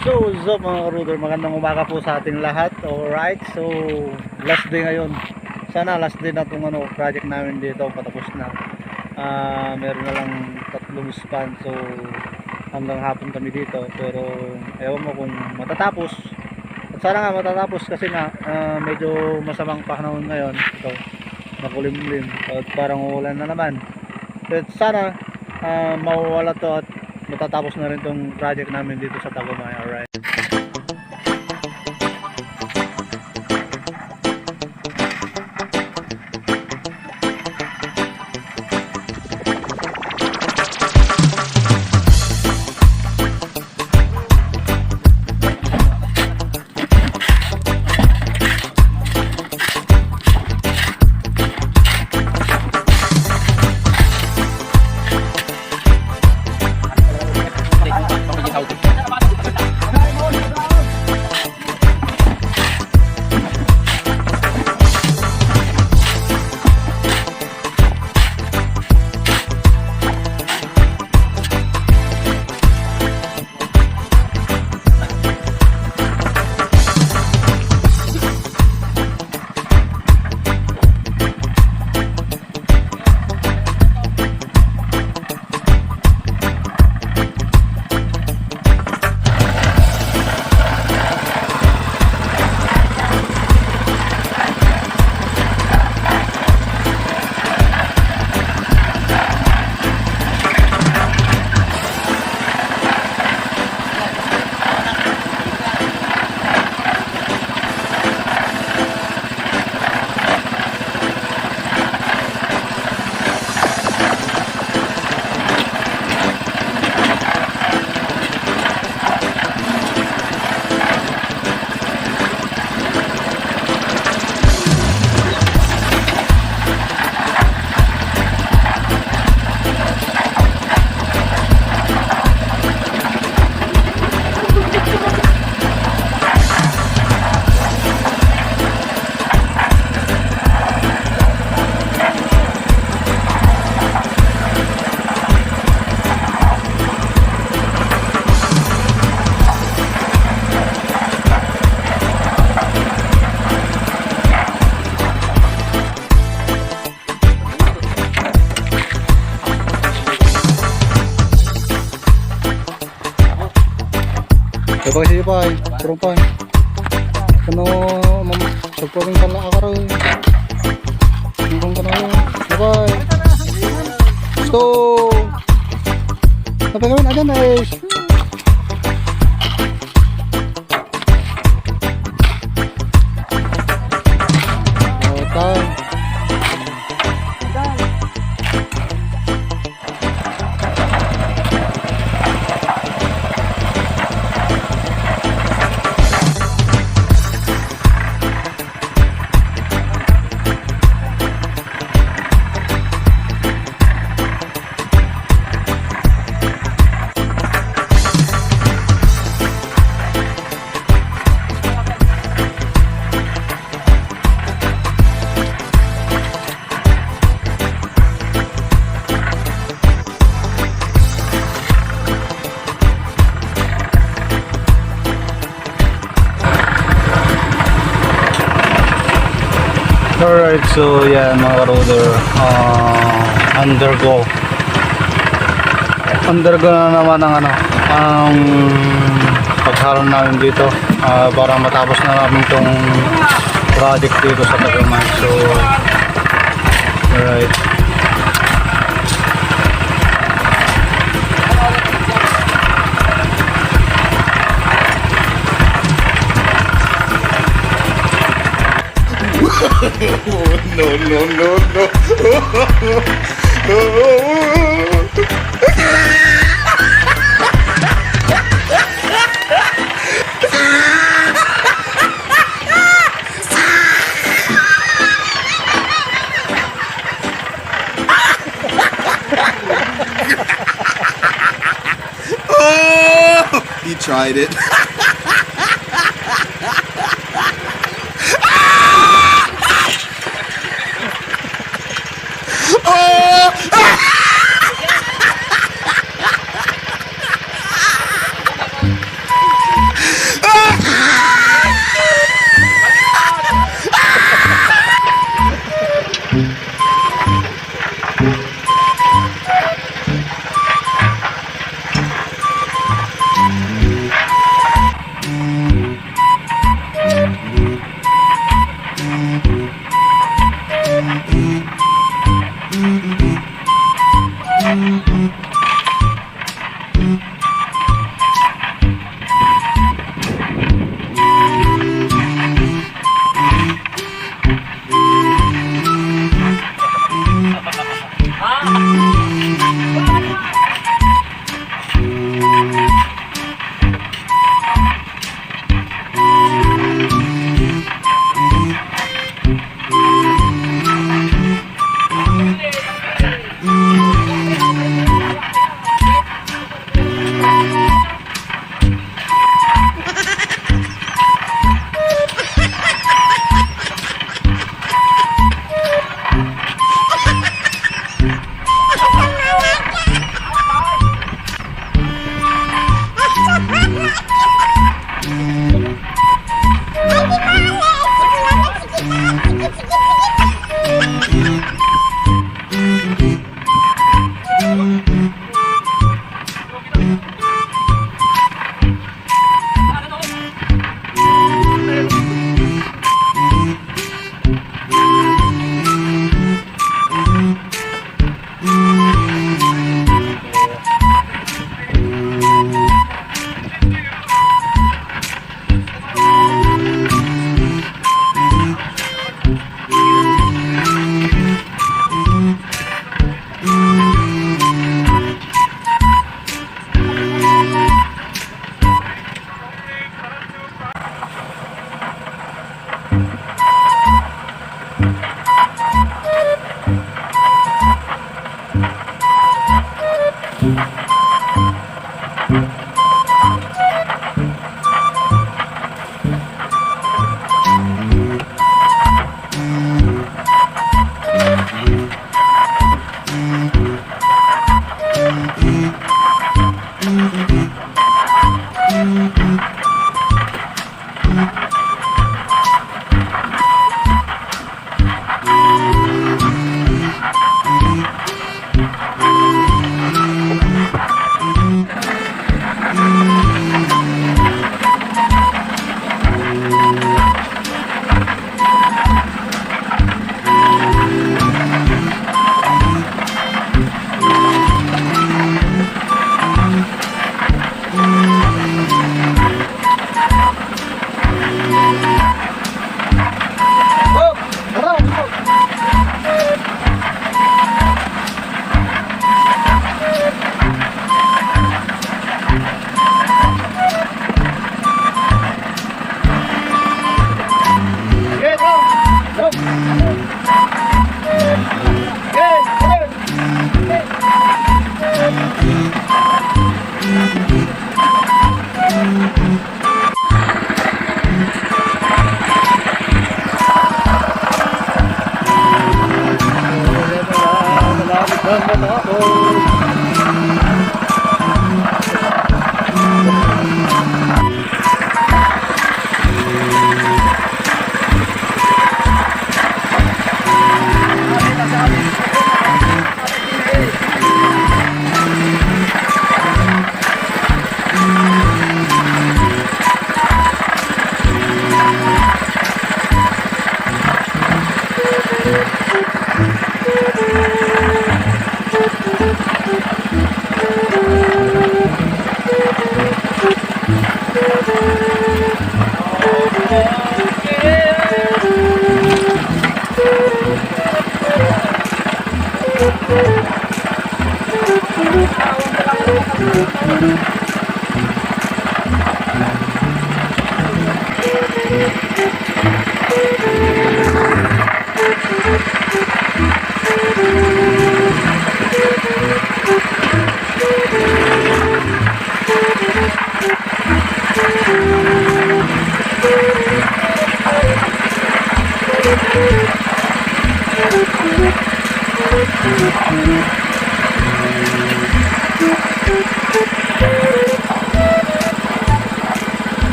So what's up mga ka-rooter, magandang umaga po sa ating lahat. Alright, so last day ngayon. Sana last day na itong project namin dito, patapos na. Meron na lang 3 span, so hanggang hapon kami dito. Pero ewan mo kung matatapos. At sana nga matatapos kasi nga medyo masamang panahon ngayon. Ito, makulimlim at parang uulan na naman. But sana mawawala to at matatapos na rin tong project namin dito sa Tagumay. Alright. Sige pa, turun pa. Kano, sagpawin ka na akaraw. Turun ka na yun. Bye-bye. Let's go! Sabi gawin, ayan guys. Alright, so yan mga ka-roder, undergo na naman ang pagharon namin dito para matapos na namin tong project dito sa Tagumay. So alright, no, no, no, no. Oh, he tried it.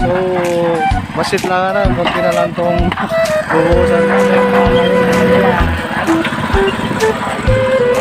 So, basit lang na, konti na lang itong bubuhusan namin.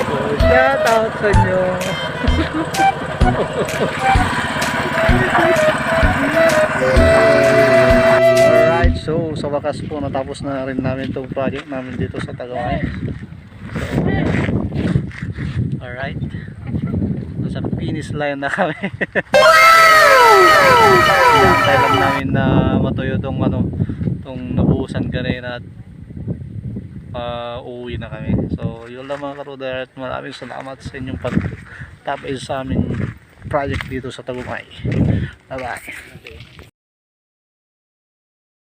So, shout out sa inyo. Alright, so sa wakas po natapos na rin namin itong project namin dito sa Tagaway. Alright, nasa finish line na kami. Hintay lang namin na matuyo tong tong nabuhusan kanina at uuwi na kami. So yun lang mga karuder, at maraming salamat sa inyong pag-tabay sa aming project dito sa Tagumay. Bye bye.